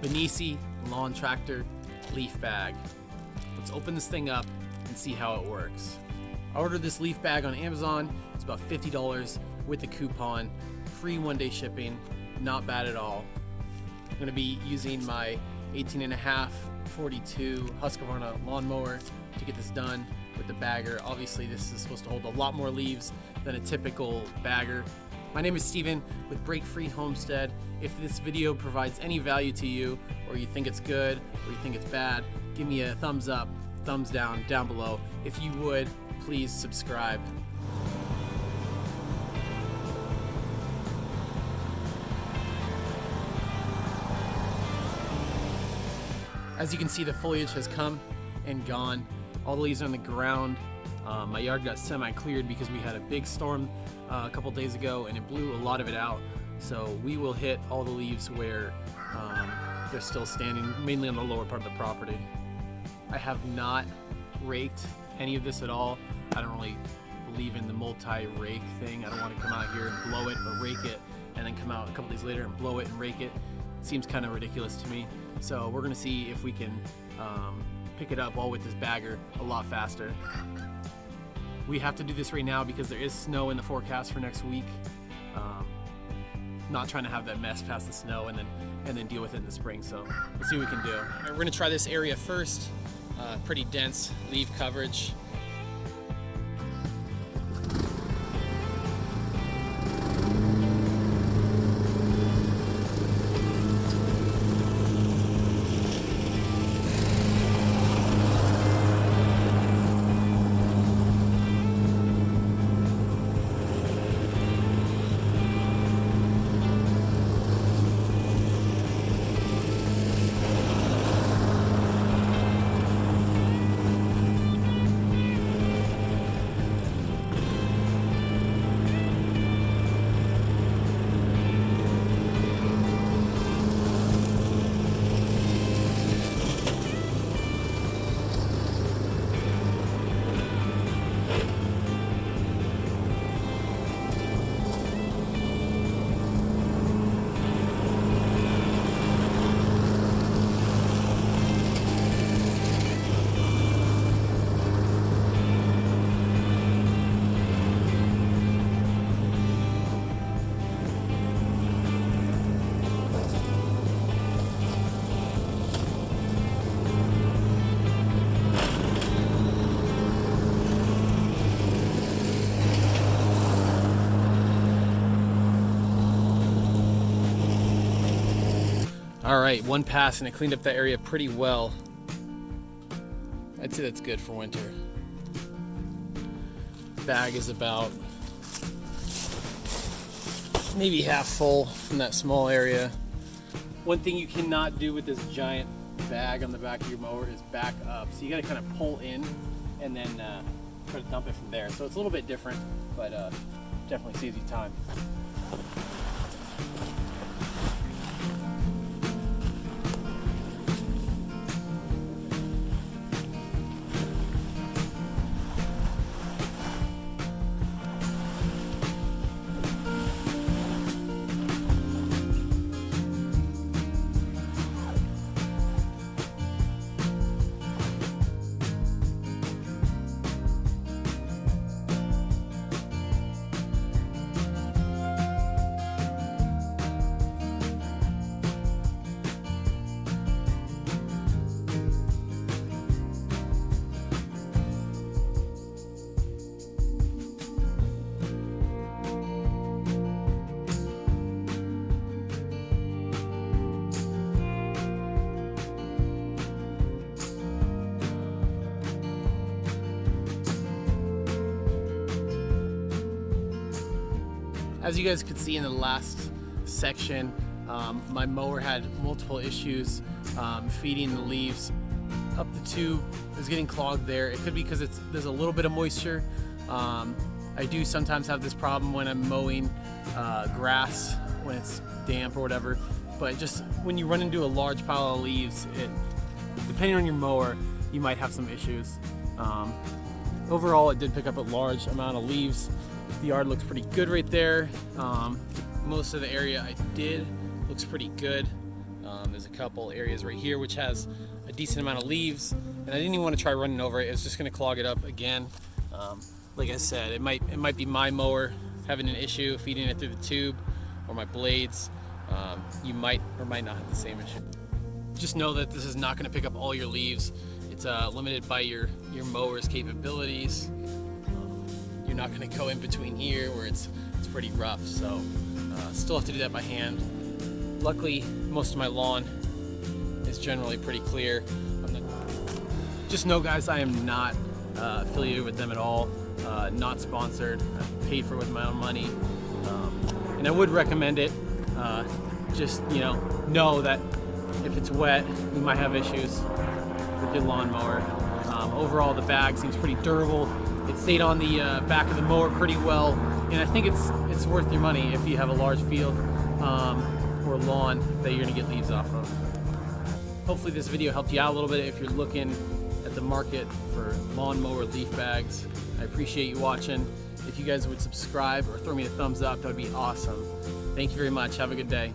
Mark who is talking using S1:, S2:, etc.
S1: BENICCI lawn tractor leaf bag. Let's open this thing up and see how it works. I ordered this leaf bag on Amazon. It's about $50 with the coupon, free one-day shipping, not bad at all. I'm going to be using my 18.542 Husqvarna lawnmower to get this done with the bagger. Obviously this is supposed to hold a lot more leaves than a typical bagger. My name is Steven with Break Free Homestead. If this video provides any value to you, or you think it's good, or you think it's bad, give me a thumbs up, thumbs down below. If you would, please subscribe. As you can see, the foliage has come and gone. All the leaves are on the ground. My yard got semi-cleared because we had a big storm a couple days ago and it blew a lot of it out. So we will hit all the leaves where they're still standing, mainly on the lower part of the property. I have not raked any of this at all. I don't really believe in the multi-rake thing. I don't want to come out here and blow it or rake it and then come out a couple days later and blow it and rake it. It seems kind of ridiculous to me. So we're gonna see if we can pick it up all with this bagger a lot faster. We have to do this right now because there is snow in the forecast for next week. Not trying to have that mess past the snow and then deal with it in the spring. So let's see what we can do. All right, we're gonna try this area first. Pretty dense leaf coverage. All right, one pass and it cleaned up that area pretty well. I'd say that's good for winter. Bag is about maybe half full from that small area. One thing you cannot do with this giant bag on the back of your mower is back up. So you gotta kind of pull in and then try to dump it from there. So it's a little bit different, but definitely saves you time. As you guys could see in the last section, my mower had multiple issues feeding the leaves up the tube. It was getting clogged there. It could be because there's a little bit of moisture. I do sometimes have this problem when I'm mowing grass when it's damp or whatever, but just when you run into a large pile of leaves, depending on your mower, you might have some issues. Overall, it did pick up a large amount of leaves. The yard looks pretty good right there. Most of the area I did looks pretty good. There's a couple areas right here which has a decent amount of leaves, and I didn't even want to try running over it. It's just going to clog it up again. Like I said, it might be my mower having an issue feeding it through the tube, or my blades. You might or might not have the same issue. Just know that this is not going to pick up all your leaves. It's limited by your mower's capabilities. You're not going to go in between here where it's pretty rough, so still have to do that by hand. Luckily, most of my lawn is generally pretty clear. Just know, guys, I am not affiliated with them at all, not sponsored. I paid for it with my own money, and I would recommend it. Just know that if it's wet, you might have issues with your lawnmower. Overall, the bag seems pretty durable. It stayed on the back of the mower pretty well, and I think it's worth your money if you have a large field or lawn that you're gonna get leaves off of. Hopefully this video helped you out a little bit if you're looking at the market for lawnmower leaf bags. I appreciate you watching. If you guys would subscribe or throw me a thumbs up, that would be awesome. Thank you very much. Have a good day.